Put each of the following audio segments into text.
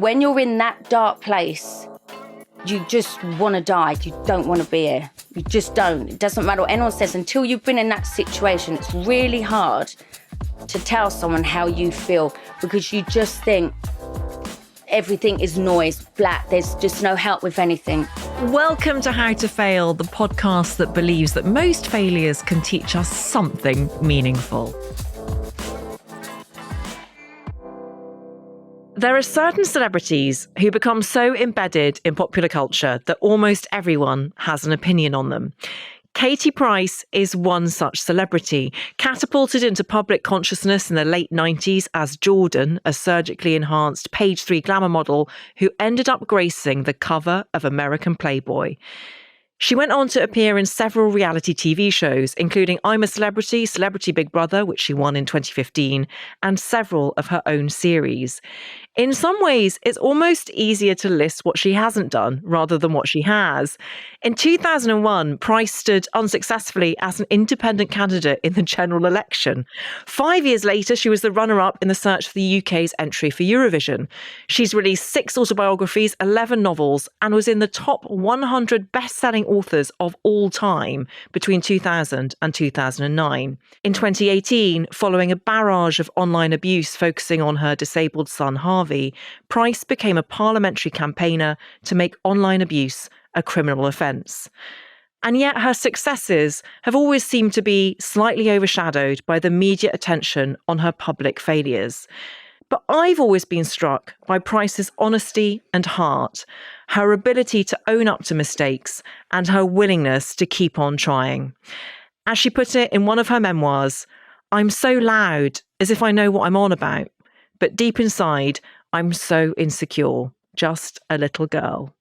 when you're in that dark place, you just want to die. You don't want to be here. You just don't. It doesn't matter what anyone says. Until you've been in that situation, it's really hard to tell someone how you feel, because you just think everything is noise, black. There's just no help with anything. Welcome to How to Fail, the podcast that believes that most failures can teach us something meaningful. There are certain celebrities who become so embedded in popular culture that almost everyone has an opinion on them. Katie Price is one such celebrity, catapulted into public consciousness in the late 90s as Jordan, a surgically enhanced page 3 glamour model who ended up gracing the cover of American Playboy. She went on to appear in several reality TV shows, including I'm a Celebrity, Celebrity Big Brother, which she won in 2015, and several of her own series. In some ways, it's almost easier to list what she hasn't done rather than what she has. In 2001, Price stood unsuccessfully as an independent candidate in the general election. 5 years later, she was the runner-up in the search for the UK's entry for Eurovision. She's released 6 autobiographies, 11 novels, and was in the top 100 best-selling authors of all time between 2000 and 2009. In 2018, following a barrage of online abuse focusing on her disabled son Harvey, Price became a parliamentary campaigner to make online abuse a criminal offence. And yet her successes have always seemed to be slightly overshadowed by the media attention on her public failures. But I've always been struck by Price's honesty and heart, her ability to own up to mistakes, and her willingness to keep on trying. As she put it in one of her memoirs, "I'm so loud, as if I know what I'm on about, but deep inside, I'm so insecure, just a little girl."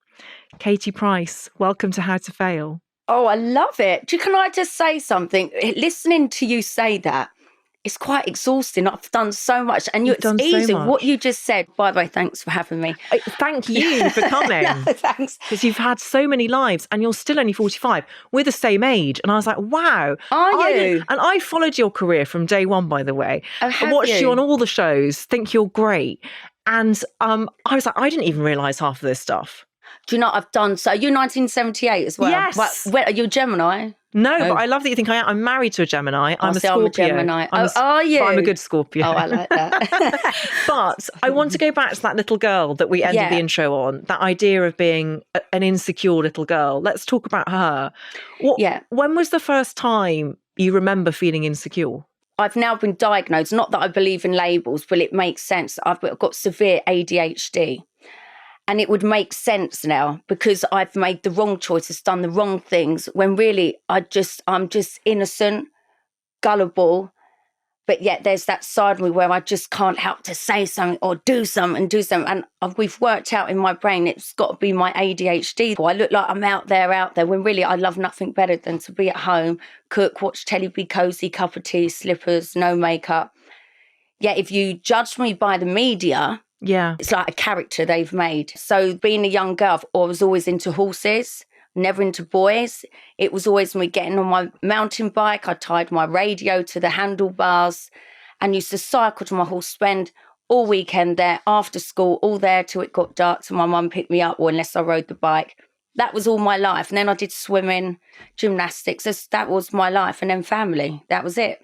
Katie Price, welcome to How to Fail. Oh, I love it. Can I just say something? Listening to you say that, it's quite exhausting. I've done so much, and You've done it's easy. so much. What you just said, by the way, thanks for having me. Thank you for coming. No, thanks. Because you've had so many lives and you're still only 45. We're the same age. And I was like, wow. Are you? And I followed your career from day one, by the way. Oh, I have watched you you on all the shows, think you're great. And I was like, I didn't even realise half of this stuff. Do you know what I've done? So you're 1978 as well? Yes. Are you a Gemini? No, but I love that you think I am. I'm married to a Gemini. I'm a Scorpio. I'm a Gemini. Are you? But I'm a good Scorpio. Oh, I like that. But I want to go back to that little girl that we ended the intro on, that idea of being an insecure little girl. Let's talk about her. When was the first time you remember feeling insecure? I've now been diagnosed, not that I believe in labels, but it makes sense. I've got severe ADHD. And it would make sense now because I've made the wrong choices, done the wrong things, when really I'm just innocent, gullible. But yet there's that side of me where I just can't help to say something or do something. And we've worked out in my brain, it's got to be my ADHD. I look like I'm out there, when really I love nothing better than to be at home, cook, watch telly, be cozy, cup of tea, slippers, no makeup. Yet if you judge me by the media, it's like a character they've made. So being a young girl, I was always into horses, never into boys. It was always me getting on my mountain bike. I tied my radio to the handlebars and used to cycle to my horse, spend all weekend there, after school, all there till it got dark till my mum picked me up, or unless I rode the bike. That was all my life. And then I did swimming, gymnastics. That was my life. And then family. That was it.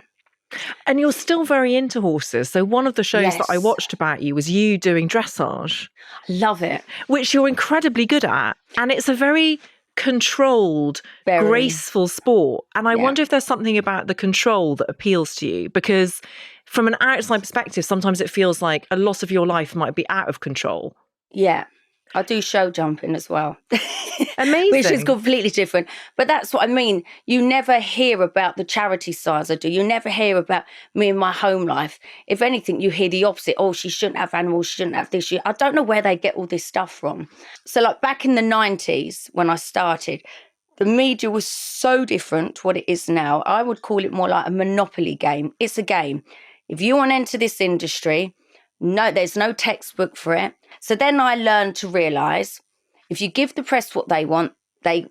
And you're still very into horses. So one of the shows that I watched about you was you doing dressage. Love it. Which you're incredibly good at. And it's a very controlled, graceful sport. And I wonder if there's something about the control that appeals to you. Because from an outside perspective, sometimes it feels like a lot of your life might be out of control. Yeah. I do show jumping as well. Amazing. Which is completely different. But that's what I mean. You never hear about the charity sides I do. You never hear about me and my home life. If anything, you hear the opposite. Oh, she shouldn't have animals. She shouldn't have this. I don't know where they get all this stuff from. So like back in the 90s when I started, the media was so different to what it is now. I would call it more like a monopoly game. It's a game. If you want to enter this industry, no, there's no textbook for it. So then I learned to realise if you give the press what they want, they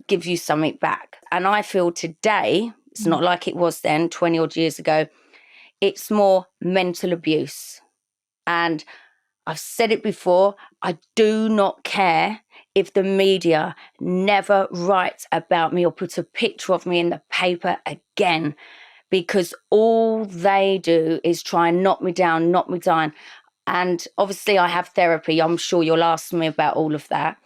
give you something back. And I feel today, it's not like it was then 20 odd years ago, it's more mental abuse. And I've said it before, I do not care if the media never writes about me or puts a picture of me in the paper again, because all they do is try and knock me down. And obviously I have therapy. I'm sure you'll ask me about all of that.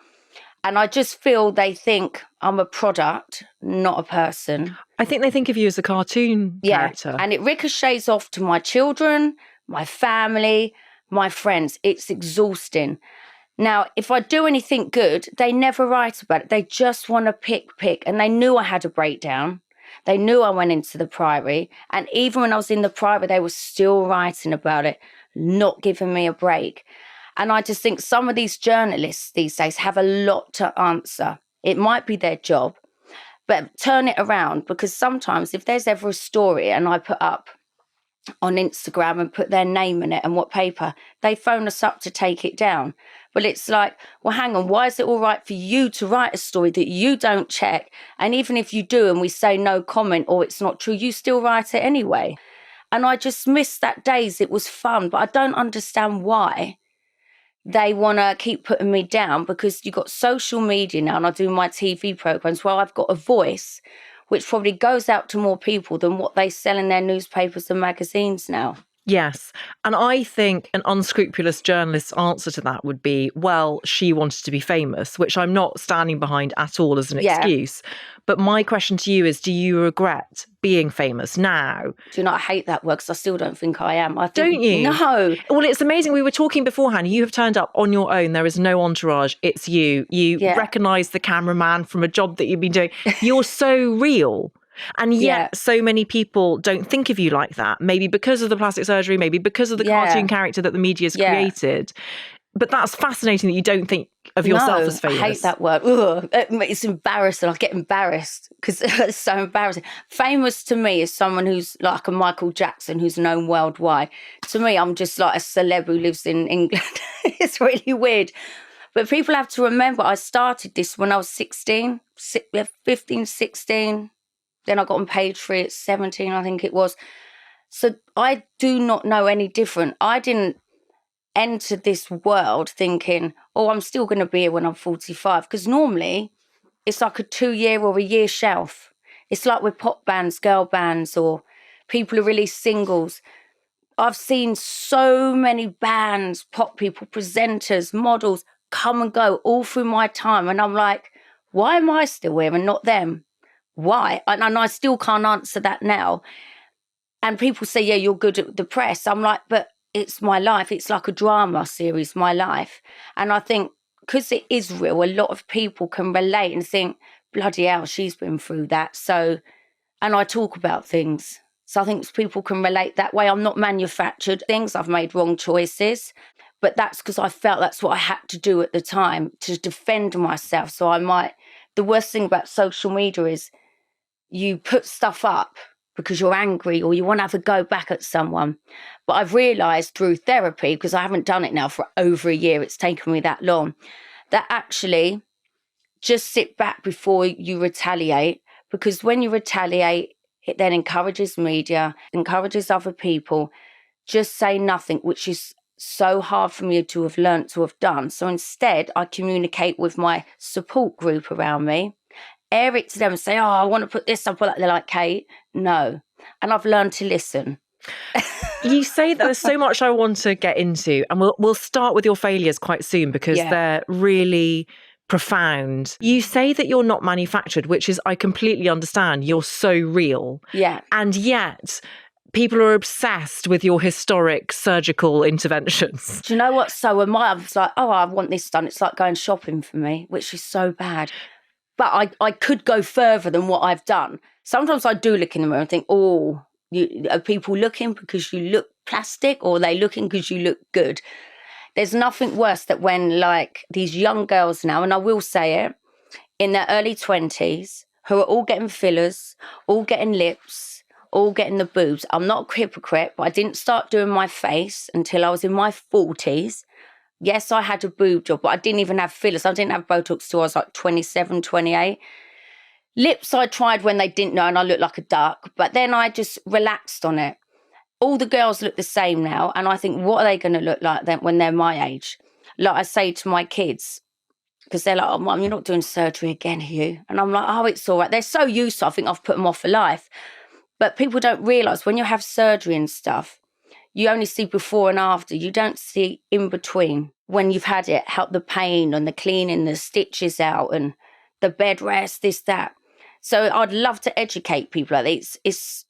And I just feel they think I'm a product, not a person. I think they think of you as a cartoon character. And it ricochets off to my children, my family, my friends. It's exhausting. Now, if I do anything good, they never write about it. They just want to pick. And they knew I had a breakdown. They knew I went into the Priory. And even when I was in the Priory, they were still writing about it, not giving me a break. And I just think some of these journalists these days have a lot to answer. It might be their job, but turn it around, because sometimes if there's ever a story and I put up on Instagram and put their name in it and what paper, they phone us up to take it down. But it's like, well, hang on, why is it all right for you to write a story that you don't check? And even if you do and we say no comment or it's not true, you still write it anyway. And I just miss that days. It was fun, but I don't understand why they want to keep putting me down, because you've got social media now and I do my TV programs where I've got a voice which probably goes out to more people than what they sell in their newspapers and magazines now. Yes. And I think an unscrupulous journalist's answer to that would be, well, she wanted to be famous, which I'm not standing behind at all as an excuse. But my question to you is, do you regret being famous now? Do you know, I hate that word because I still don't think I am. Don't you? No. Well, it's amazing. We were talking beforehand. You have turned up on your own. There is no entourage. It's you. You recognise the cameraman from a job that you've been doing. You're so real. And yet so many people don't think of you like that, maybe because of the plastic surgery, maybe because of the cartoon character that the media's created. But that's fascinating that you don't think of yourself as famous. I hate that word. Ugh, it's embarrassing. I get embarrassed because it's so embarrassing. Famous to me is someone who's like a Michael Jackson, who's known worldwide. To me, I'm just like a celeb who lives in England. It's really weird. But people have to remember, I started this when I was 15, 16. Then I got on page 3 at 17, I think it was. So I do not know any different. I didn't enter this world thinking, oh, I'm still going to be here when I'm 45. Because normally it's like a 2-year or a year shelf. It's like with pop bands, girl bands, or people who release singles. I've seen so many bands, pop people, presenters, models come and go all through my time. And I'm like, why am I still here and not them? Why? And I still can't answer that now. And people say, yeah, you're good at the press. I'm like, but it's my life. It's like a drama series, my life. And I think because it is real, a lot of people can relate and think, bloody hell, she's been through that. So, and I talk about things. So I think people can relate that way. I'm not manufactured things. I've made wrong choices. But that's because I felt that's what I had to do at the time to defend myself. So the worst thing about social media is you put stuff up because you're angry or you want to have a go back at someone. But I've realised through therapy, because I haven't done it now for over a year, it's taken me that long, that actually just sit back before you retaliate, because when you retaliate, it then encourages media, encourages other people. Just say nothing, which is so hard for me to have learnt to have done. So instead, I communicate with my support group around me, air it to them and say, oh, I want to put this up. They're like, Kate, no. And I've learned to listen. You say that there's so much I want to get into, and we'll start with your failures quite soon because they're really profound. You say that you're not manufactured, which is, I completely understand. You're so real. Yeah. And yet people are obsessed with your historic surgical interventions. Do you know what? So when I was like, oh, I want this done, it's like going shopping for me, which is so bad. But I could go further than what I've done. Sometimes I do look in the mirror and think, oh, are people looking because you look plastic, or are they looking because you look good? There's nothing worse than when, like, these young girls now, and I will say it, in their early 20s, who are all getting fillers, all getting lips, all getting the boobs. I'm not a hypocrite, but I didn't start doing my face until I was in my 40s. Yes, I had a boob job, but I didn't even have fillers. I didn't have Botox till I was like 27, 28. Lips I tried when they didn't know and I looked like a duck, but then I just relaxed on it. all the girls look the same now. And I think, what are they going to look like then when they're my age? Like I say to my kids, because they're like, oh, Mum, you're not doing surgery again, are you? And I'm like, oh, it's all right. They're so used to it, I think I've put them off for life. But people don't realise when you have surgery and stuff, you only see before and after. You don't see in between when you've had it, how the pain and the cleaning, the stitches out and the bed rest, this, that. So I'd love to educate people like that. It's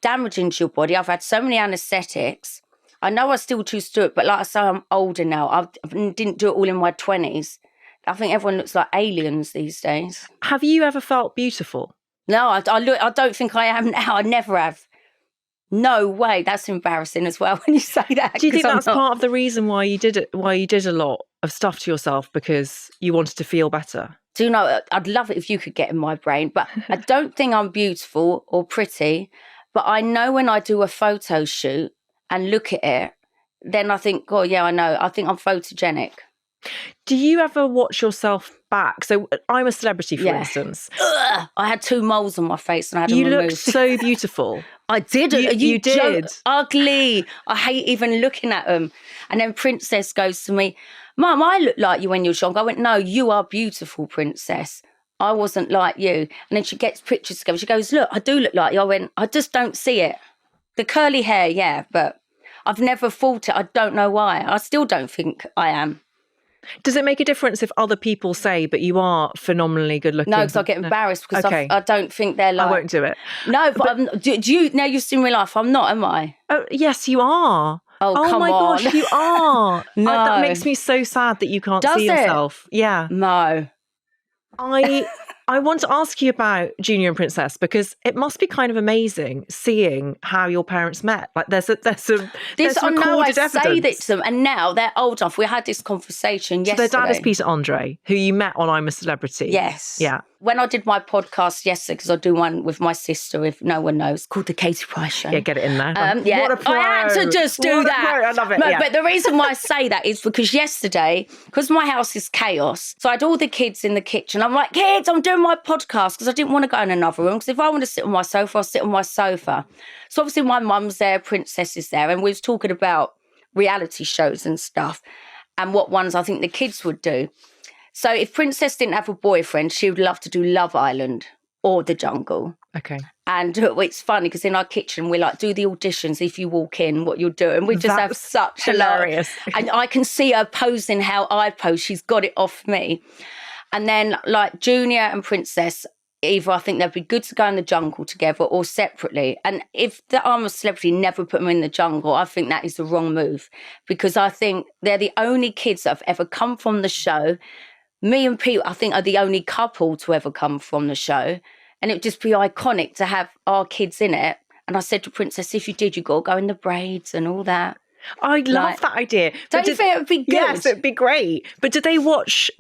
damaging to your body. I've had so many anaesthetics. I know I still choose to do it, but like I say, I'm older now. I didn't do it all in my 20s. I think everyone looks like aliens these days. Have you ever felt beautiful? No, I don't think I am now. I never have. No way. That's embarrassing as well when you say that. Do you think that's part of the reason why you did it? Why you did a lot of stuff to yourself, because you wanted to feel better? Do you know, I'd love it if you could get in my brain, but I don't think I'm beautiful or pretty. But I know when I do a photo shoot and look at it, then I think, oh, yeah, I know. I think I'm photogenic. Do you ever watch yourself back? So I'm a celebrity, for instance. Ugh, I had 2 moles on my face and I had them You removed. looked so beautiful. I did. You did. Ugly. I hate even looking at them. And then Princess goes to me, Mum, I look like you when you were young. I went, no, you are beautiful, Princess. I wasn't like you. And then she gets pictures together. She goes, look, I do look like you. I went, I just don't see it. The curly hair, yeah, but I've never thought it. I don't know why. I still don't think I am. Does it make a difference if other people say, but you are phenomenally good looking? No, because I get embarrassed because I don't think they're like... I won't do it. No, but do you... Now you've seen real life. I'm not, am I? Oh, yes, you are. Oh, come on. Oh my gosh, you are. No. That makes me so sad that you can't see yourself. Yeah. No. I want to ask you about Junior and Princess, because it must be kind of amazing seeing how your parents met. Like there's recorded evidence. Say that to them, and now they're old enough. We had this conversation yesterday. So their dad is Peter Andre, who you met on I'm a Celebrity. Yes. Yeah. When I did my podcast yesterday, because I do one with my sister, if no one knows, called The Katie Price Show. Yeah, get it in there. Yeah. What a pro. I had to just do that. I love it. No, yeah. But the reason why I say that is because yesterday, because my house is chaos, so I had all the kids in the kitchen. I'm like, kids, I'm doing my podcast, because I didn't want to go in another room, because if I want to sit on my sofa, I'll sit on my sofa. So obviously my mum's there, Princess is there, and we was talking about reality shows and stuff and what ones I think the kids would do. So if Princess didn't have a boyfriend, she would love to do Love Island or The Jungle. Okay. And it's funny because in our kitchen, we like do the auditions if you walk in, what you're doing. We just have such hilarious. And I can see her posing how I pose. She's got it off me. And then like Junior and Princess, either I think they'd be good to go in the jungle together or separately. And if I'm a Celebrity never put them in the jungle, I think that is the wrong move, because I think they're the only kids that have ever come from the show. Me and Pete, I think, are the only couple to ever come from the show. And it would just be iconic to have our kids in it. And I said to Princess, if you did, you got to go in the braids and all that. I love that idea. Don't you think it would be good? Yes, it'd be great. But do they watch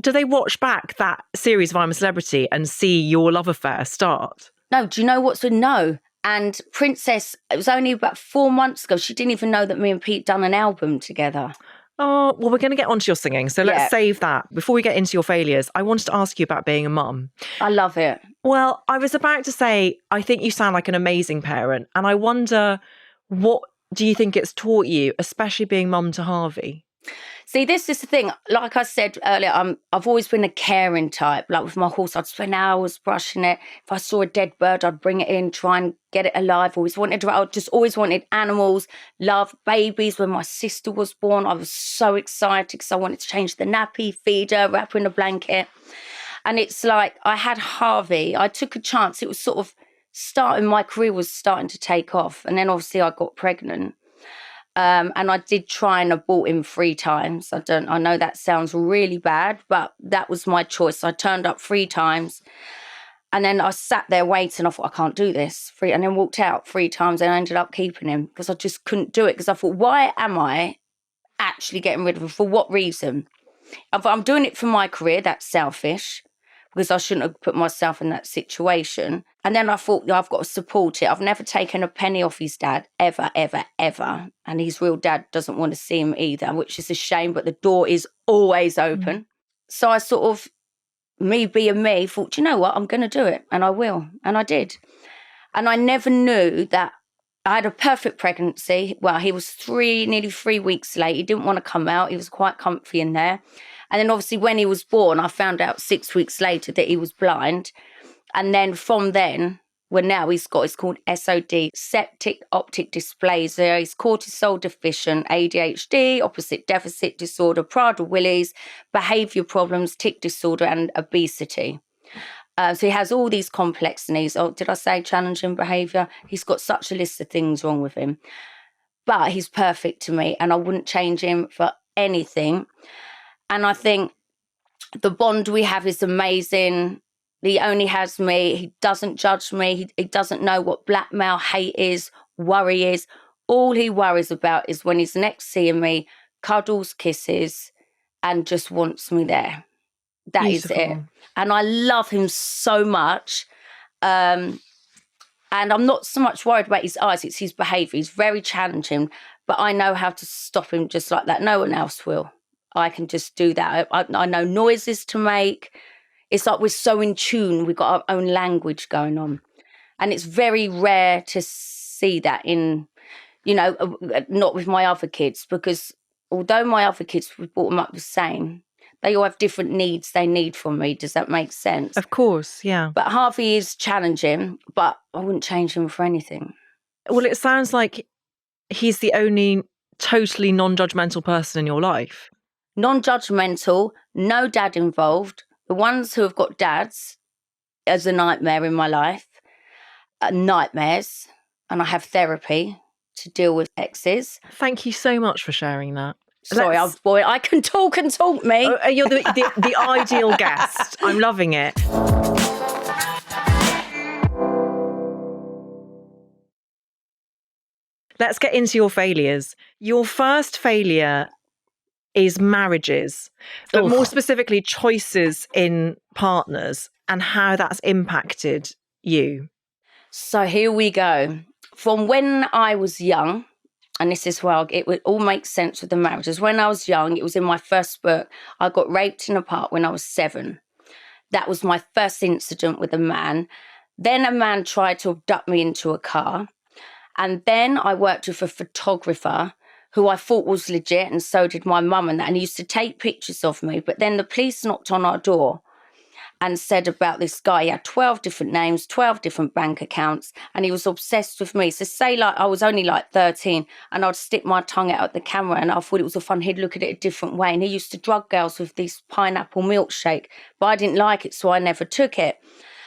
back that series of I'm a Celebrity and see your love affair start? No, do you know what's no? And Princess, it was only about 4 months ago. She didn't even know that me and Pete done an album together. Oh, well, we're going to get onto your singing. So let's save that. Before we get into your failures, I wanted to ask you about being a mum. I love it. Well, I was about to say, I think you sound like an amazing parent. And I wonder, what do you think it's taught you, especially being mum to Harvey? See, this is the thing. Like I said earlier, I've always been a caring type. Like with my horse, I'd spend hours brushing it. If I saw a dead bird, I'd bring it in, try and get it alive. I just always wanted animals, love babies. When my sister was born, I was so excited because I wanted to change the nappy, feed her, wrap her in a blanket. And it's like I had Harvey. I took a chance. It was sort of my career was starting to take off. And then obviously I got pregnant. And I did try and abort him 3 times. I know that sounds really bad, but that was my choice. I turned up 3 times and then I sat there waiting. I thought, I can't do this. And then walked out 3 times and I ended up keeping him because I just couldn't do it. Because I thought, why am I actually getting rid of him? For what reason? If I'm doing it for my career, that's selfish, because I shouldn't have put myself in that situation. And then I thought, I've got to support it. I've never taken a penny off his dad, ever, ever, ever. And his real dad doesn't want to see him either, which is a shame, but the door is always open. Mm. So I sort of, me being me, thought, you know what, I'm going to do it, and I will. And I did. And I never knew that I had a perfect pregnancy. Well, he was nearly 3 weeks late. He didn't want to come out. He was quite comfy in there. And then obviously when he was born, I found out 6 weeks later that he was blind. And then from then, well, now it's called SOD, septic optic dysplasia. He's cortisol deficient, ADHD, opposite deficit disorder, Prader-Willis, behaviour problems, tic disorder, and obesity. So he has all these complex needs. Oh, did I say challenging behaviour? He's got such a list of things wrong with him. But he's perfect to me, and I wouldn't change him for anything. And I think the bond we have is amazing. He only has me. He doesn't judge me. He doesn't know what blackmail, hate is, worry is. All he worries about is when he's next seeing me, cuddles, kisses, and just wants me there. That Beautiful. is it. And I love him so much. And I'm not so much worried about his eyes. It's his behaviour. He's very challenging. But I know how to stop him just like that. No one else will. I can just do that. I know noises to make. It's like we're so in tune. We've got our own language going on. And it's very rare to see that in, not with my other kids, because although my other kids, we brought them up the same, they all have different needs they need from me. Does that make sense? Of course, yeah. But Harvey is challenging, but I wouldn't change him for anything. Well, it sounds like he's the only totally non-judgmental person in your life. Non-judgmental, no dad involved. The ones who have got dads as a nightmare in my life, nightmares, and I have therapy to deal with exes. Thank you so much for sharing that. Sorry, I can talk and talk, me. You're the ideal guest. I'm loving it. Let's get into your failures. Your first failure is marriages, but more specifically choices in partners and how that's impacted you. So here we go. From when I was young, and this is where it would all make sense with the marriages. When I was young, it was in my first book, I got raped in a park when I was 7. That was my first incident with a man. Then a man tried to abduct me into a car. And then I worked with a photographer who I thought was legit, and so did my mum and that. And he used to take pictures of me. But then the police knocked on our door and said about this guy. He had 12 different names, 12 different bank accounts, and he was obsessed with me. So say like I was only like 13 and I'd stick my tongue out at the camera and I thought it was a fun, he'd look at it a different way. And he used to drug girls with this pineapple milkshake, but I didn't like it, so I never took it.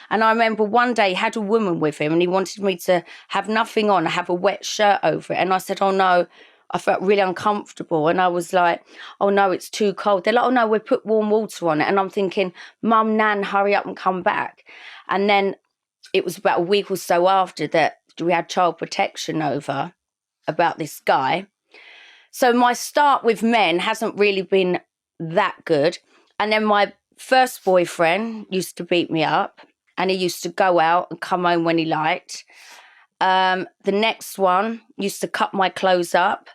And I remember one day he had a woman with him and he wanted me to have nothing on, have a wet shirt over it. And I said, oh no, I felt really uncomfortable. And I was like, oh no, it's too cold. They're like, oh no, we put warm water on it. And I'm thinking, Mum, Nan, hurry up and come back. And then it was about a week or so after that we had child protection over about this guy. So my start with men hasn't really been that good. And then my first boyfriend used to beat me up. And he used to go out and come home when he liked. The next one used to cut my clothes up.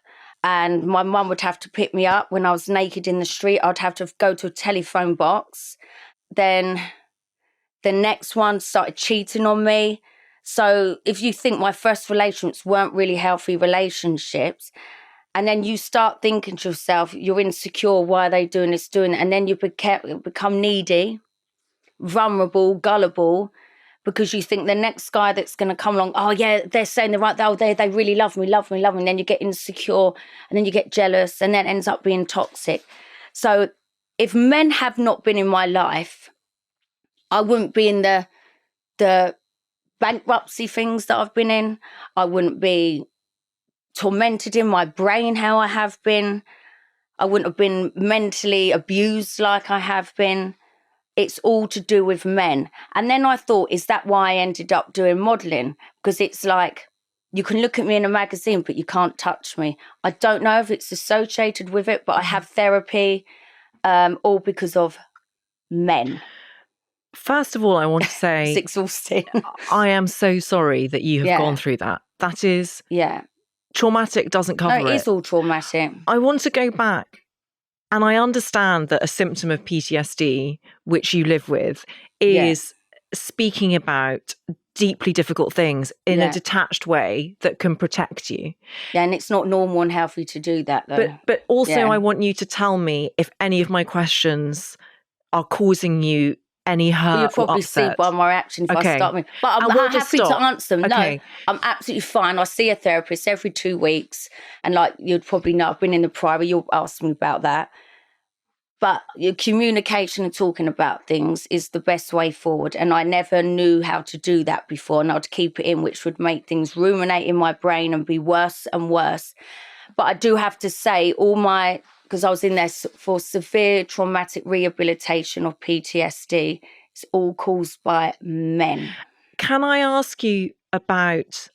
And my mum would have to pick me up when I was naked in the street. I'd have to go to a telephone box. Then the next one started cheating on me. So if you think my first relationships weren't really healthy relationships, and then you start thinking to yourself, you're insecure, why are they doing this, doing it? And then you become needy, vulnerable, gullible, because you think the next guy that's going to come along, oh yeah, they're saying the right, oh, they really love me. And then you get insecure and then you get jealous and then it ends up being toxic. So if men have not been in my life, I wouldn't be in the bankruptcy things that I've been in. I wouldn't be tormented in my brain how I have been. I wouldn't have been mentally abused like I have been. It's all to do with men. And then I thought, is that why I ended up doing modelling? Because it's like, you can look at me in a magazine, but you can't touch me. I don't know if it's associated with it, but I have therapy, all because of men. First of all, I want to say... It's exhausting. I am so sorry that you have gone through that. That is... Yeah. Traumatic doesn't cover it. No, it is all traumatic. I want to go back. And I understand that a symptom of PTSD, which you live with, is speaking about deeply difficult things in a detached way that can protect you. Yeah, and it's not normal and healthy to do that, though. But also, I want you to tell me if any of my questions are causing you any hurt You'd probably or upset. see by my reaction if I start me. But I'm happy to answer them. Okay. No, I'm absolutely fine. I see a therapist every 2 weeks. And like you'd probably know, I've been in the private, you'll ask me about that. But your communication and talking about things is the best way forward. And I never knew how to do that before. And I'd keep it in, which would make things ruminate in my brain and be worse and worse. But I do have to say, because I was in there for severe traumatic rehabilitation of PTSD, it's all caused by men. Can I ask you about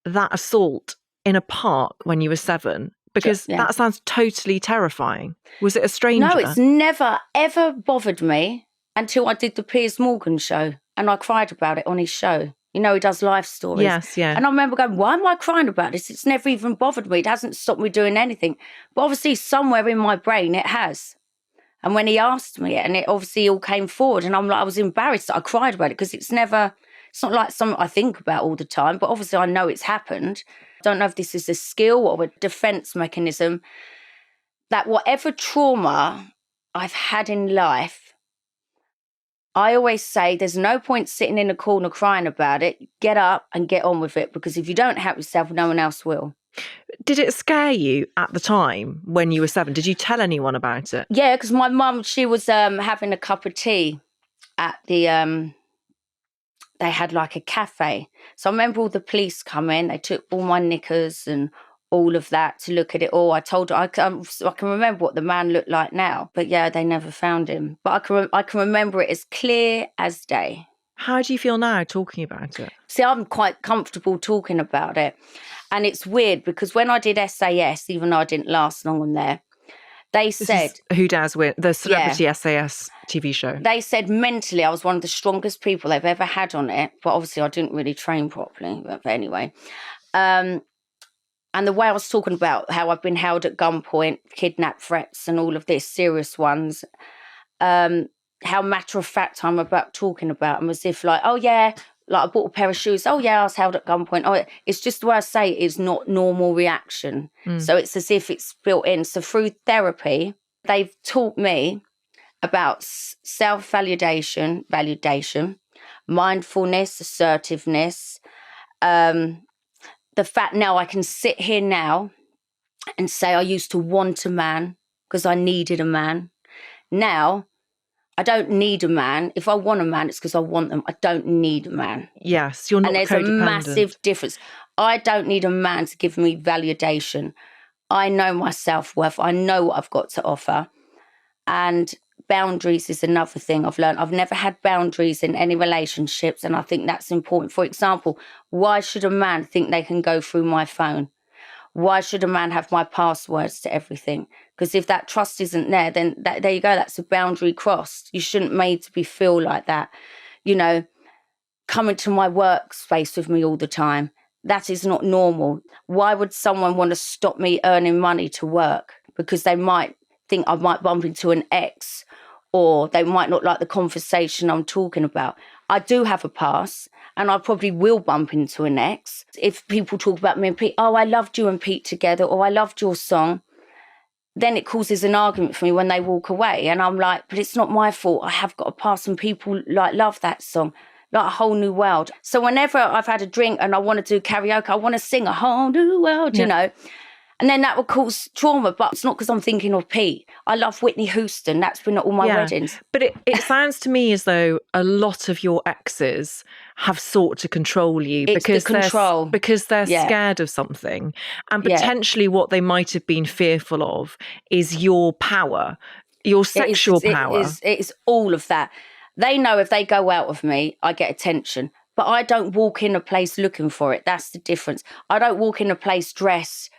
that assault in a park when you were 7? Because that sounds totally terrifying. Was it a stranger? No, it's never, ever bothered me until I did the Piers Morgan show. And I cried about it on his show. You know, he does life stories. Yes, yeah. And I remember going, why am I crying about this? It's never even bothered me. It hasn't stopped me doing anything. But obviously somewhere in my brain it has. And when he asked me, and it obviously all came forward, and I was embarrassed that I cried about it because it's not like something I think about all the time, but obviously I know it's happened. I don't know if this is a skill or a defense mechanism, that whatever trauma I've had in life, I always say there's no point sitting in a corner crying about it. Get up and get on with it, because if you don't help yourself, no one else will. Did it scare you at the time when you were 7? Did you tell anyone about it? Yeah, because my mum, she was having a cup of tea at the, they had like a cafe. So I remember all the police come in, they took all my knickers and all of that to look at it all. I told her, I can remember what the man looked like now. But yeah, they never found him. But I can remember it as clear as day. How do you feel now talking about it? See, I'm quite comfortable talking about it. And it's weird because when I did SAS, even though I didn't last long on there, they said... Who Dares Win, the celebrity SAS TV show. They said mentally I was one of the strongest people they've ever had on it. But obviously I didn't really train properly. But anyway. And the way I was talking about how I've been held at gunpoint, kidnap threats and all of this, serious ones, how matter of fact I'm about talking about them, as if like, oh yeah, like I bought a pair of shoes. Oh yeah, I was held at gunpoint. Oh, it's just the way I say it is not normal reaction. So it's as if it's built in. So through therapy, they've taught me about self-validation, mindfulness, assertiveness, the fact now I can sit here now and say I used to want a man because I needed a man. Now, I don't need a man. If I want a man, it's because I want them. I don't need a man. Yes, you're not codependent. And there's a massive difference. I don't need a man to give me validation. I know my self-worth. I know what I've got to offer. And boundaries is another thing I've learned. I've never had boundaries in any relationships, and I think that's important. For example, why should a man think they can go through my phone? Why should a man have my passwords to everything? Because if that trust isn't there, then there you go, that's a boundary crossed. You shouldn't made to be feel like that. You know, coming to my workspace with me all the time, that is not normal. Why would someone want to stop me earning money to work? Because they might think I might bump into an ex, or they might not like the conversation I'm talking about. I do have a past, and I probably will bump into an ex. If people talk about me and Pete, oh, I loved you and Pete together, or I loved your song, then it causes an argument for me when they walk away. And I'm like, but it's not my fault. I have got a past, and people like love that song, like A Whole New World. So whenever I've had a drink and I want to do karaoke, I want to sing A Whole New World, you know. And then that would cause trauma, but it's not because I'm thinking of Pete. I love Whitney Houston. That's been at all my weddings. But it sounds to me as though a lot of your exes have sought to control you because they're scared of something. And potentially what they might have been fearful of is your power, your sexual power. It's all of that. They know if they go out with me, I get attention. But I don't walk in a place looking for it. That's the difference. I don't walk in a place dressed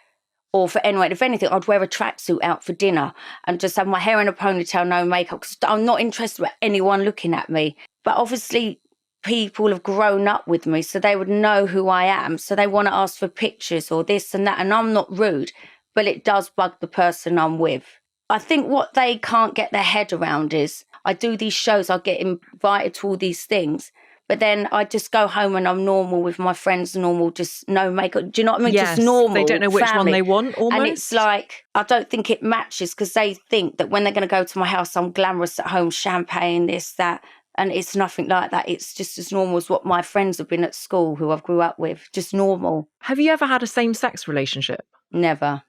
or for anyone. If anything, I'd wear a tracksuit out for dinner and just have my hair in a ponytail, no makeup, because I'm not interested in anyone looking at me. But obviously, people have grown up with me, so they would know who I am. So they want to ask for pictures or this and that. And I'm not rude, but it does bug the person I'm with. I think what they can't get their head around is I do these shows, I get invited to all these things. But then I just go home and I'm normal with my friends, normal, just no makeup. Do you know what I mean? Yes, just normal. they don't know which one they want almost. And it's like, I don't think it matches because they think that when they're going to go to my house, I'm glamorous at home, champagne, this, that. And it's nothing like that. It's just as normal as what my friends have been at school who I've grew up with. Just normal. Have you ever had a same-sex relationship? Never.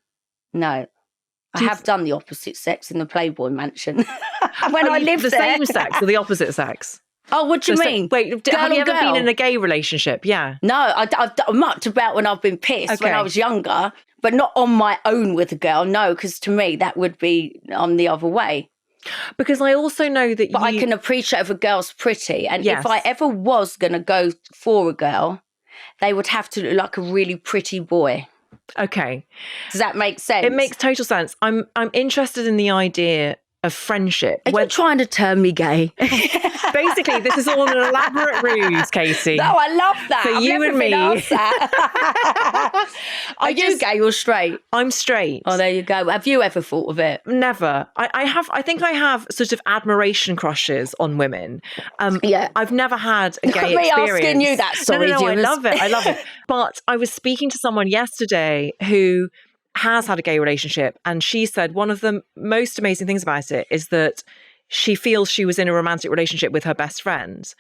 No. I have done the opposite sex in the Playboy mansion when I lived the there. Same sex or the opposite sex? Oh, what do you mean? Wait, have you ever been in a gay relationship? Yeah. No, I've done much about when I've been pissed when I was younger, but not on my own with a girl. No, because to me that would be on the other way. Because I also know that I can appreciate if a girl's pretty. And if I ever was going to go for a girl, they would have to look like a really pretty boy. Okay. Does that make sense? It makes total sense. I'm interested in the idea of friendship. Are you trying to turn me gay? Basically, this is all an elaborate ruse, Katie. No, I love that. For you and me. Are you gay or straight? I'm straight. Oh, there you go. Have you ever thought of it? Never. I think I have sort of admiration crushes on women. I've never had a gay experience. Asking you that, sorry. No, I love it. But I was speaking to someone yesterday who has had a gay relationship, and she said one of the most amazing things about it is that she feels she was in a romantic relationship with her best friend.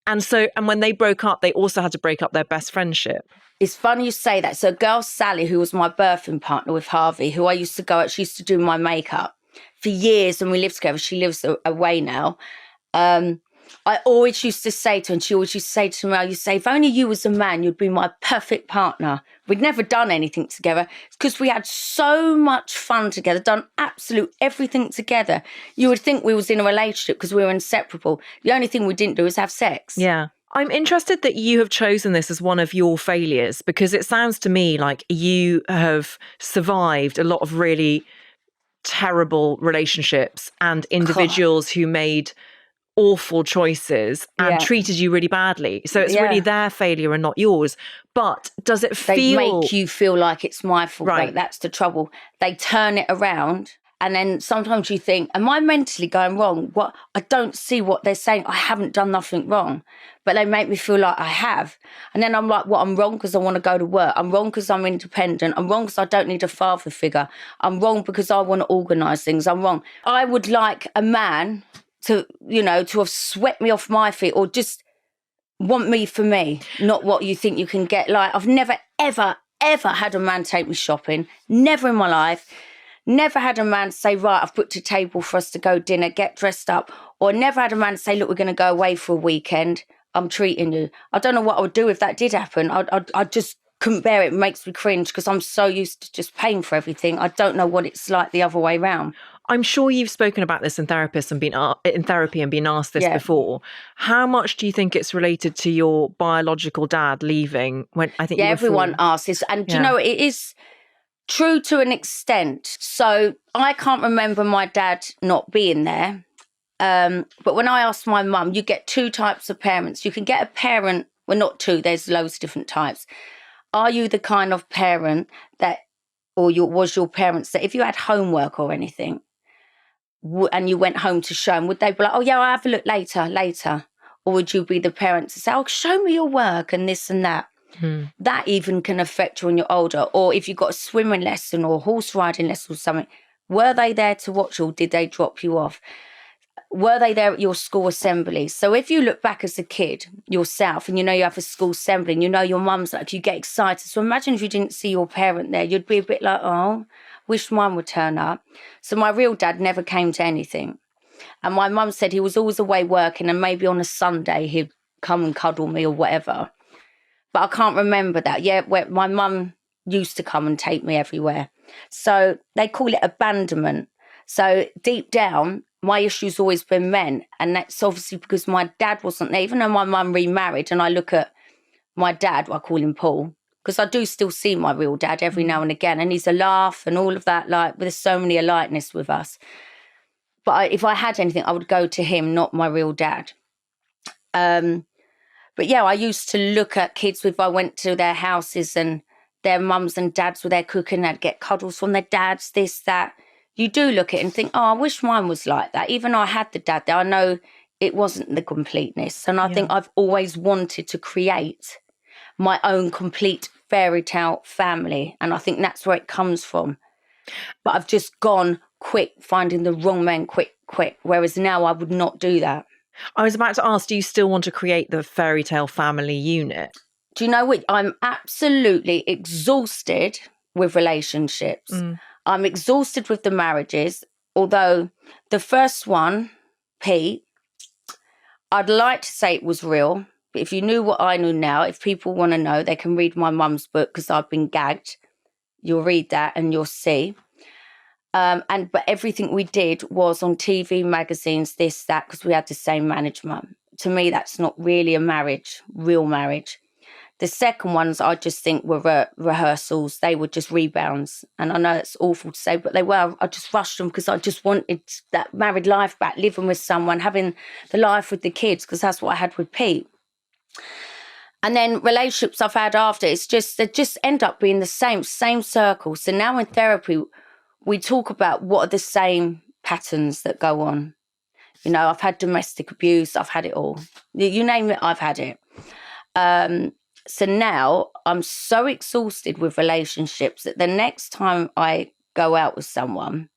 And when they broke up, they also had to break up their best friendship. It's funny you say that. So a girl, Sally, who was my birthing partner with Harvey, who I used to go out, she used to do my makeup for years, and we lived together. She lives away now. I always used to say to her, and she always used to say to me, I used to say, if only you was a man, you'd be my perfect partner. We'd never done anything together because we had so much fun together, done absolute everything together. You would think we was in a relationship because we were inseparable. The only thing we didn't do is have sex. Yeah. I'm interested that you have chosen this as one of your failures, because it sounds to me like you have survived a lot of really terrible relationships and individuals who made awful choices and treated you really badly. So it's really their failure and not yours. But does it feel... They make you feel like it's my fault. Right. Like, that's the trouble. They turn it around, and then sometimes you think, am I mentally going wrong? What? I don't see what they're saying. I haven't done nothing wrong. But they make me feel like I have. And then I'm like, well, I'm wrong because I want to go to work. I'm wrong because I'm independent. I'm wrong because I don't need a father figure. I'm wrong because I want to organise things. I'm wrong. I would like a man to have swept me off my feet, or just want me for me, not what you think you can get. Like, I've never, ever, ever had a man take me shopping. Never in my life. Never had a man say, right, I've booked a table for us to go dinner, get dressed up. Or never had a man say, look, we're going to go away for a weekend. I'm treating you. I don't know what I would do if that did happen. I just couldn't bear it. It makes me cringe because I'm so used to just paying for everything. I don't know what it's like the other way around. I'm sure you've spoken about this in therapy and been asked this before. How much do you think it's related to your biological dad leaving when I think you were everyone asks this, and do you know, it is true to an extent. So I can't remember my dad not being there. But when I asked my mum, you get two types of parents. You can get a parent, well, not two, there's loads of different types. Are you the kind of parent that, was your parents that if you had homework or anything, and you went home to show them, would they be like, oh yeah, I'll have a look later? Or would you be the parent to say, oh, show me your work and this and that? That even can affect you when you're older. Or if you got a swimming lesson or horse riding lesson or something, were they there to watch, or did they drop you off? Were they there at your school assembly? So if you look back as a kid yourself and you know you have a school assembly and you know your mum's like, you get excited. So imagine if you didn't see your parent there, you'd be a bit like, oh, wish mine would turn up. So my real dad never came to anything. And my mum said he was always away working, and maybe on a Sunday he'd come and cuddle me or whatever. But I can't remember that. Yeah, where my mum used to come and take me everywhere. So they call it abandonment. So deep down, my issue's always been men. And that's obviously because my dad wasn't there. Even though my mum remarried, and I look at my dad, I call him Paul, because I do still see my real dad every now and again. And he's a laugh and all of that. Like, there's so many alikeness with us. But if I had anything, I would go to him, not my real dad. But yeah, I used to look at kids if I went to their houses and their mums and dads were there cooking. They'd get cuddles from their dads, this, that. you do look at it and think, oh, I wish mine was like that. Even though I had the dad there, I know it wasn't the completeness. And I think I've always wanted to create my own complete fairy tale family. And I think that's where it comes from. But I've just gone quick, finding the wrong man quick. Whereas now I would not do that. I was about to ask, do you still want to create the fairy tale family unit? Do you know what? I'm absolutely exhausted with relationships. I'm exhausted with the marriages. Although the first one, Pete, I'd like to say it was real. But if you knew what I knew now, if people want to know, they can read my mum's book because I've been gagged. You'll read that and you'll see. But everything we did was on TV, magazines, this, that, because we had the same management. To me, that's not really a marriage, real marriage. The second ones, I just think were rehearsals. They were just rebounds. And I know it's awful to say, but they were. I just rushed them because I just wanted that married life back, living with someone, having the life with the kids, because that's what I had with Pete. And then relationships I've had after, they just end up being the same circle. So now in therapy, we talk about what are the same patterns that go on. You know, I've had domestic abuse. I've had it all. You name it, I've had it. So now I'm so exhausted with relationships that the next time I go out with someone,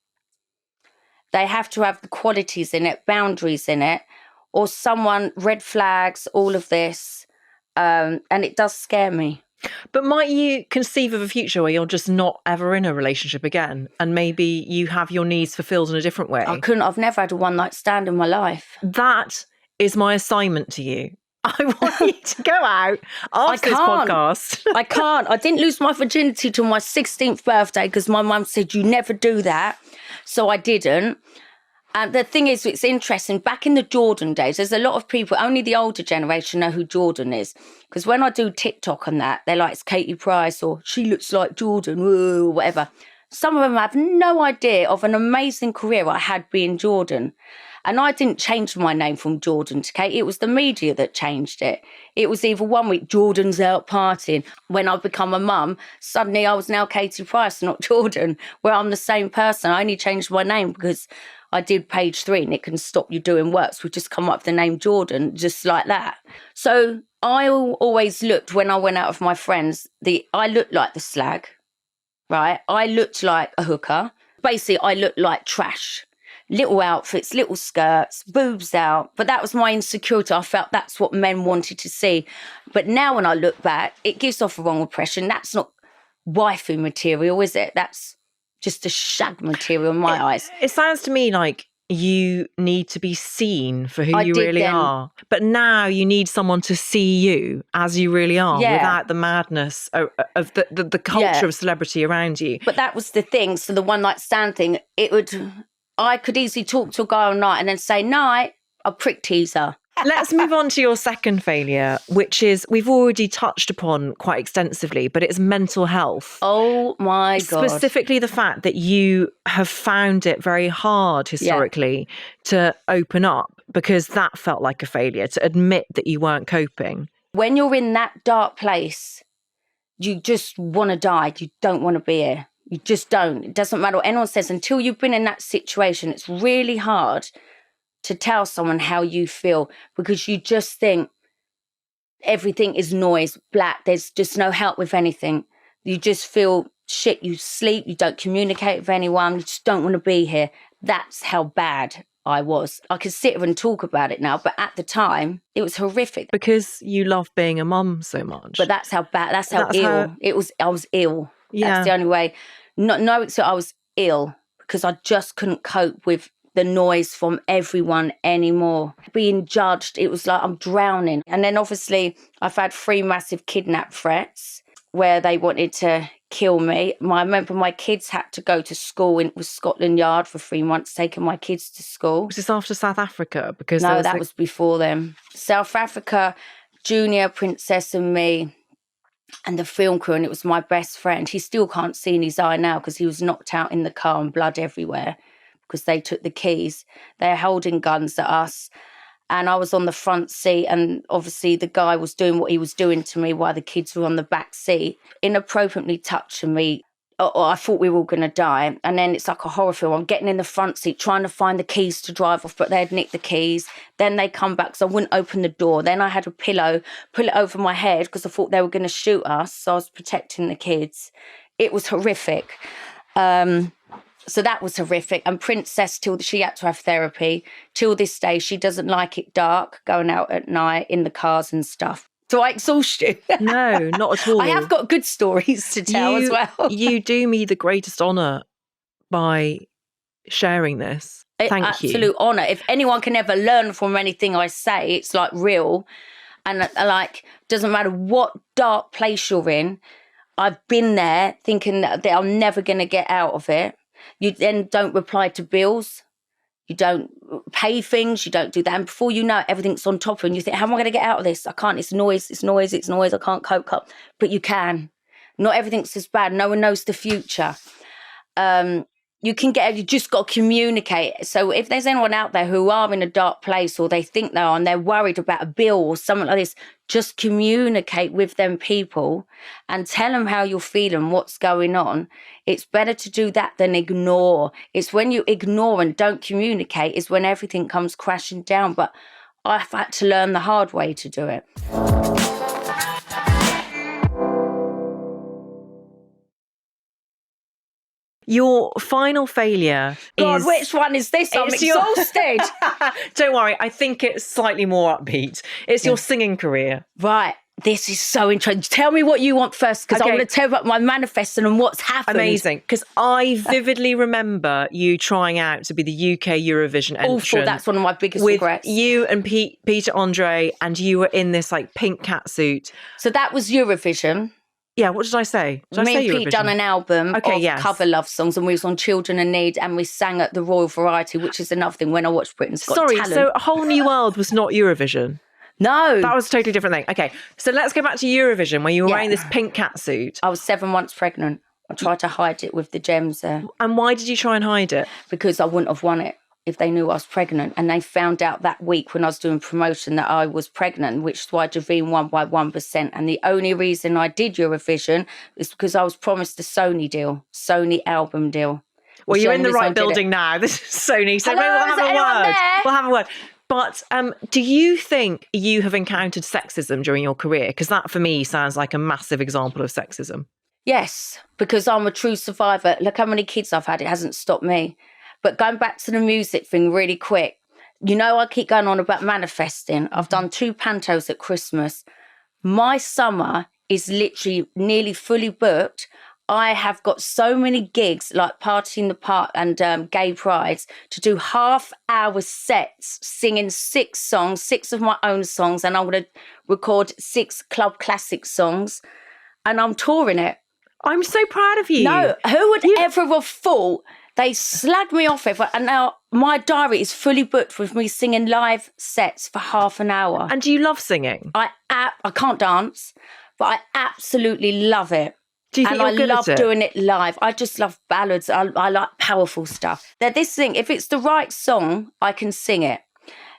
they have to have the qualities in it, boundaries in it, or someone, red flags, all of this. And it does scare me. But might you conceive of a future where you're just not ever in a relationship again and maybe you have your needs fulfilled in a different way? I've never had a one-night stand in my life. That is my assignment to you. I want you to go out after this podcast. I can't. I didn't lose my virginity till my 16th birthday because my mum said, you never do that. So I didn't. And the thing is, it's interesting. Back in the Jordan days, there's a lot of people, only the older generation know who Jordan is. Because when I do TikTok and that, they're like, it's Katie Price or she looks like Jordan, or whatever. Some of them have no idea of an amazing career I had being Jordan. And I didn't change my name from Jordan to Kate. It was the media that changed it. It was either one week, Jordan's out partying. When I've become a mum, suddenly I was now Katie Price, not Jordan, where I'm the same person. I only changed my name because I did page 3 and it can stop you doing work. So we just come up with the name Jordan, just like that. So I always looked, when I went out with my friends, I looked like the slag, right? I looked like a hooker. Basically, I looked like trash. Little outfits, little skirts, boobs out. But that was my insecurity. I felt that's what men wanted to see. But now when I look back, it gives off a wrong impression. That's not waifu material, is it? That's just a shag material in my eyes. It sounds to me like you need to be seen for who you really are. But now you need someone to see you as you really are, without the madness of the culture of celebrity around you. But that was the thing. So the one night stand thing, I could easily talk to a guy all night and then say, night, I'll prick teaser. Let's move on to your second failure, which is, we've already touched upon quite extensively, but it's mental health. Oh my God. Specifically the fact that you have found it very hard historically to open up, because that felt like a failure, to admit that you weren't coping. When you're in that dark place, you just want to die. You don't want to be here. You just don't. It doesn't matter what anyone says. Until you've been in that situation, it's really hard to tell someone how you feel, because you just think everything is noise, black. There's just no help with anything. You just feel shit. You sleep. You don't communicate with anyone. You just don't want to be here. That's how bad I was. I could sit here and talk about it now, but at the time, it was horrific. Because you love being a mum so much. But that's how bad. That's how ill it was. I was ill. Yeah. That's the only way. So I was ill because I just couldn't cope with the noise from everyone anymore. Being judged, it was like I'm drowning. And then obviously I've had 3 massive kidnap threats where they wanted to kill me. I remember my kids had to go to school with Scotland Yard for 3 months, taking my kids to school. Was this after South Africa? Because no, that was before them. South Africa, Junior, Princess and me, and the film crew, and it was my best friend. He still can't see in his eye now because he was knocked out in the car and blood everywhere because they took the keys. They're holding guns at us. And I was on the front seat, and obviously the guy was doing what he was doing to me while the kids were on the back seat, inappropriately touching me. I thought we were all going to die. And then it's like a horror film. I'm getting in the front seat, trying to find the keys to drive off, but they had nicked the keys. Then they come back, so I wouldn't open the door. Then I had a pillow, pull it over my head because I thought they were going to shoot us. So I was protecting the kids. It was horrific. So that was horrific. And Princess, she had to have therapy. Till this day, she doesn't like it dark, going out at night in the cars and stuff. Do I exhaust you? No, not at all. I have got good stories to tell as well. You do me the greatest honour by sharing this. Thank you. Absolute honour. If anyone can ever learn from anything I say, it's like real. And like, doesn't matter what dark place you're in, I've been there thinking that I'm never going to get out of it. You then don't reply to bills. You don't pay things. You don't do that. And before you know it, everything's on top of you. And you think, how am I going to get out of this? I can't. It's noise. It's noise. It's noise. I can't cope up. But you can. Not everything's as bad. No one knows the future. You just got to communicate. So if there's anyone out there who are in a dark place or they think they are and they're worried about a bill or something like this, just communicate with them people and tell them how you're feeling, what's going on. It's better to do that than ignore. It's when you ignore and don't communicate is when everything comes crashing down. But I've had to learn the hard way to do it. Your final failure God, is... which one is this? I'm exhausted. Don't worry, I think it's slightly more upbeat. It's your singing career. Right. This is so interesting. Tell me what you want first, because I want to tell you about my manifesting and what's happened. Amazing. Because I vividly remember you trying out to be the UK Eurovision entrant. Awful. That's one of my biggest regrets. You and Peter Andre, and you were in this like pink catsuit. So that was Eurovision. Yeah, what did I say? Me and Pete done an album of cover love songs, and we was on Children in Need, and we sang at the Royal Variety, which is another thing when I watched Britain's Got Talent. So A Whole New World was not Eurovision? No. That was a totally different thing. Okay, so let's go back to Eurovision, where you were wearing this pink catsuit. I was 7 months pregnant. I tried to hide it with the gems there. And why did you try and hide it? Because I wouldn't have won it if they knew I was pregnant. And they found out that week when I was doing promotion that I was pregnant, which is why Javine won by 1%. And the only reason I did Eurovision is because I was promised a Sony album deal. Well, you're in the right building now. This is Sony. So Hello, we'll have a word. But do you think you have encountered sexism during your career? Because that, for me, sounds like a massive example of sexism. Yes, because I'm a true survivor. Look how many kids I've had. It hasn't stopped me. But going back to the music thing really quick, you know, I keep going on about manifesting. I've done 2 pantos at Christmas. My summer is literally nearly fully booked. I have got so many gigs like Party in the Park and Gay Prides to do half-hour sets singing 6 songs, 6 of my own songs, and I'm going to record 6 club classic songs, and I'm touring it. I'm so proud of you. No, who would ever have thought? They slagged me off ever, and now my diary is fully booked with me singing live sets for half an hour. And do you love singing? I can't dance, but I absolutely love it. Do you think you're good at it? And I love doing it live. I just love ballads. I like powerful stuff. They're this thing, if it's the right song, I can sing it.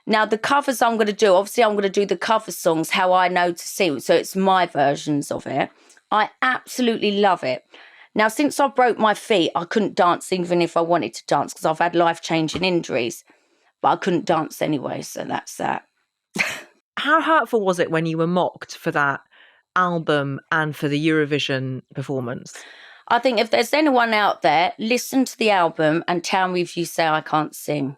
Now, the covers I'm going to do, obviously I'm going to do the cover songs how I know to sing, so it's my versions of it. I absolutely love it. Now, since I broke my feet, I couldn't dance even if I wanted to dance because I've had life-changing injuries. But I couldn't dance anyway, so that's that. How hurtful was it when you were mocked for that album and for the Eurovision performance? I think if there's anyone out there, listen to the album and tell me if you say I can't sing.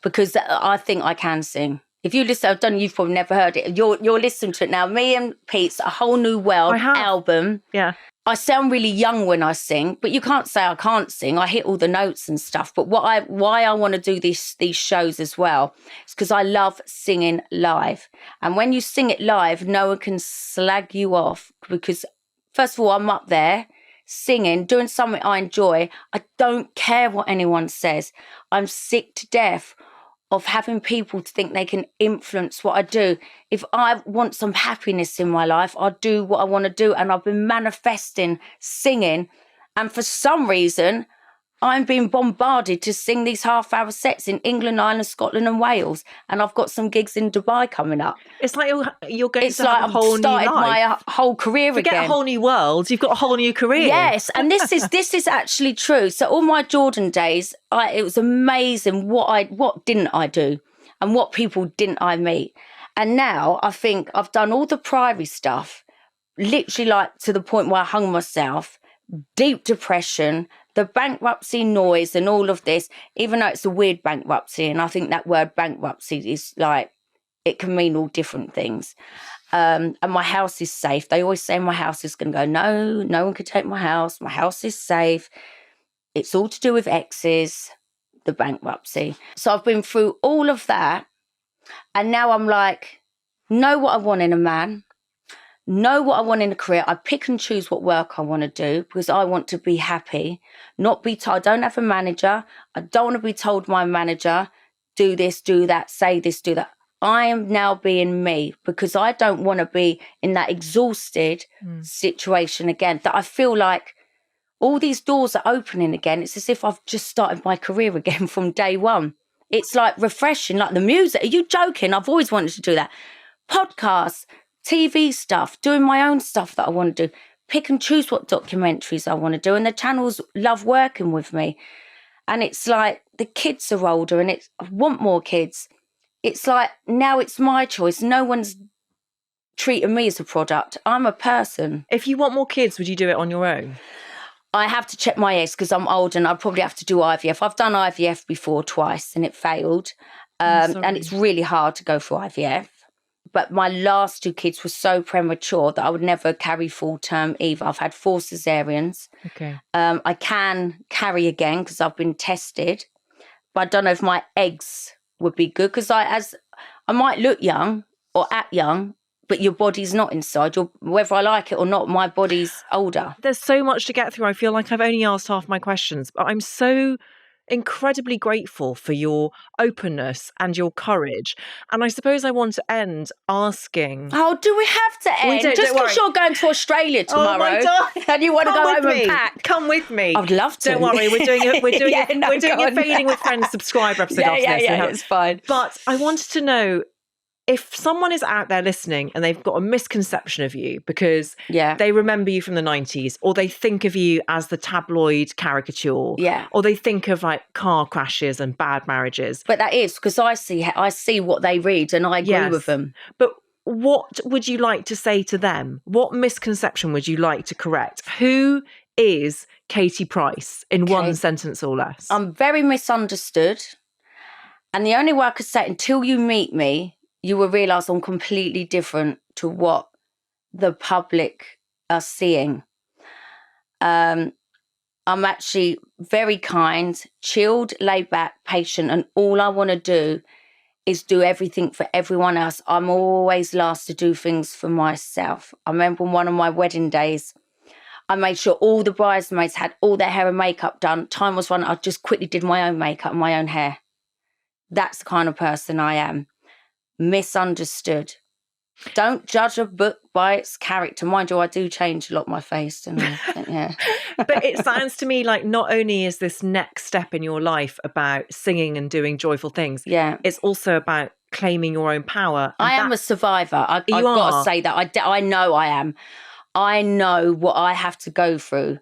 Because I think I can sing. If you listen, you've probably never heard it. You're listening to it now. Me and Pete's A Whole New World album. Yeah. I sound really young when I sing, but you can't say I can't sing. I hit all the notes and stuff. But why I want to do these shows as well is because I love singing live. And when you sing it live, no one can slag you off because, first of all, I'm up there singing, doing something I enjoy. I don't care what anyone says. I'm sick to death of having people to think they can influence what I do. If I want some happiness in my life, I'll do what I want to do. And I've been manifesting, singing. And for some reason, I'm being bombarded to sing these half-hour sets in England, Ireland, Scotland and Wales. And I've got some gigs in Dubai coming up. It's like you're going It's to like have a whole I've new life. started my whole career Forget again. a whole new world. You've got a whole new career. Yes, and this is actually true. So all my Jordan days, it was amazing what didn't I do and what people didn't I meet. And now I think I've done all the priory stuff, literally like to the point where I hung myself, deep depression, the bankruptcy noise and all of this, even though it's a weird bankruptcy. And I think that word bankruptcy is like, it can mean all different things. And my house is safe. They always say my house is going to go, no one can take my house. My house is safe. It's all to do with exes, the bankruptcy. So I've been through all of that. And now I'm like, know what I want in a man. Know what I want in a career. I pick and choose what work I want to do because I want to be happy, not be told. I don't have a manager. I don't want to be told my manager, do this, do that, say this, do that. I am now being me because I don't want to be in that exhausted situation again, that I feel like all these doors are opening again. It's as if I've just started my career again from day one. It's like refreshing, like the music. Are you joking? I've always wanted to do that. Podcasts, TV stuff, doing my own stuff that I want to do, pick and choose what documentaries I want to do. And the channels love working with me. And it's like the kids are older and I want more kids. It's like now it's my choice. No one's treating me as a product. I'm a person. If you want more kids, would you do it on your own? I have to check my eggs because I'm old and I'd probably have to do IVF. I've done IVF before twice and it failed. And it's really hard to go for IVF. But my last 2 kids were so premature that I would never carry full term either. I've had 4 cesareans. Okay. I can carry again because I've been tested. But I don't know if my eggs would be good because I might look young or act young, but your body's not inside. Whether I like it or not, my body's older. There's so much to get through. I feel like I've only asked half my questions, but I'm so incredibly grateful for your openness and your courage. And I suppose I want to end asking... Oh, do we have to end? Just because you're going to Australia tomorrow. Oh my God. And you want to go home and pack. Come with me. I'd love to. Don't worry, we're doing a Fading with Friends subscriber episode after this. Yeah, it's fine. But I wanted to know, if someone is out there listening and they've got a misconception of you because they remember you from the 90s, or they think of you as the tabloid caricature, or they think of like car crashes and bad marriages. But that is because I see what they read and I agree with them. But what would you like to say to them? What misconception would you like to correct? Who is Katie Price in one sentence or less? I'm very misunderstood. And the only way I could say it, until you meet me, you will realise I'm completely different to what the public are seeing. I'm actually very kind, chilled, laid back, patient, and all I want to do is do everything for everyone else. I'm always last to do things for myself. I remember on one of my wedding days, I made sure all the bridesmaids had all their hair and makeup done. Time was running, I just quickly did my own makeup and my own hair. That's the kind of person I am. Misunderstood. Don't judge a book by its character. Mind you, I do change a lot my face. And But it sounds to me like not only is this next step in your life about singing and doing joyful things, it's also about claiming your own power. I am a survivor. I've got to say that. I know I am. I know what I have to go through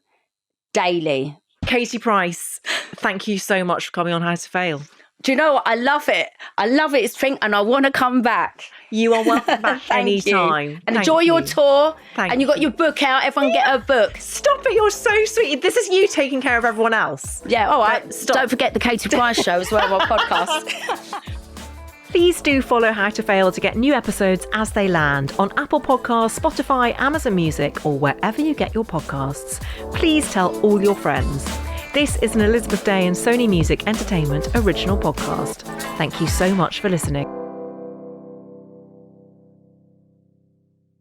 daily. Katie Price, thank you so much for coming on How to Fail. Do you know what? I love it. I love it. It's thing, and I want to come back. You are welcome back anytime. And enjoy your tour. And you got your book out. Everyone get her book. Stop it. You're so sweet. This is you taking care of everyone else. Yeah, all right. Stop. Don't forget the Katie Price show as well, our podcast. Please do follow How to Fail to get new episodes as they land on Apple Podcasts, Spotify, Amazon Music, or wherever you get your podcasts. Please tell all your friends. This is an Elizabeth Day and Sony Music Entertainment original podcast. Thank you so much for listening.